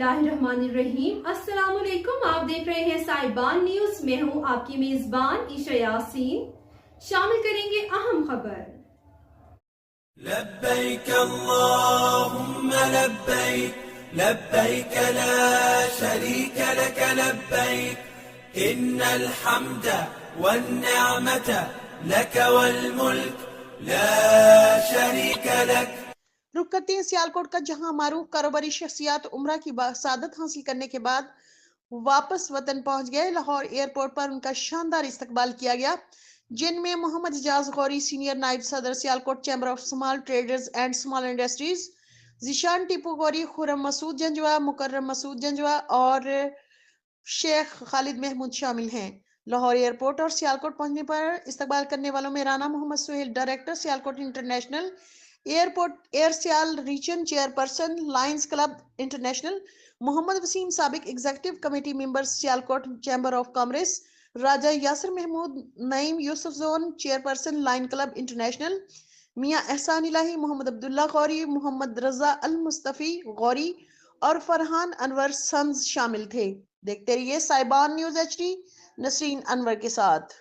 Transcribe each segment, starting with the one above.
बिस्मिल्लाहिर्रहमानिर्रहीम। अस्सलाम वालेकुम। आप देख रहे हैं साहिबान न्यूज। मैं हूं आपकी मेजबान ईशा यासीन। शामिल करेंगे अहम खबर। लब्बैक अल्लाहुम्मा लब्बैक लब्बैक ला शरीक लक लब्बैक इन्नल हम्द वन निअमत लक वल मुल्क ला शरीक लक। रुक करते हैं सियालकोट का, जहां मारूफ कारोबारी शख्सियात उम्रा की सादत हासिल करने के बाद वापस वतन पहुंच गए। लाहौर एयरपोर्ट पर उनका शानदार इस्तकबाल किया गया, जिनमें मोहम्मद इजाज गौरी, सीनियर नायब सदर Sialkot chamber of small traders and small industries, Zeeshan Tipu Ghauri, Khurram Masood Janjua, Mukarram Masood Janjua और शेख खालिद महमूद शामिल हैं। लाहौर एयरपोर्ट और सियालकोट पहुंचने पर इस्तकबाल करने वालों में Rana Muhammad Suhail, director Sialkot international airport air Sial region, chairperson lions club international Muhammad Waseem, साबिक executive committee member Sialkot chamber of commerce, Raja Yasir Mahmood Naeem Yousuf zone, chairperson lion club international, Mian Ehsan Elahi, Mohammad Abdullah Gauri, Mohammad रजा अल मुस्तफी गौरी और फरहान अनवर सन्स शामिल थे। देखते रहिए साहिबान न्यूज HD नसरीन अनवर के साथ।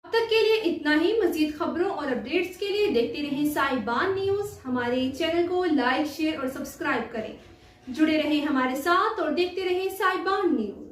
अब तक के लिए इतना ही। मजीद खबरों और अपडेट्स के लिए देखते रहें साहिबान न्यूज। हमारे चैनल को लाइक, शेयर और सब्सक्राइब करें। जुड़े रहें हमारे साथ और देखते रहें साहिबान न्यूज।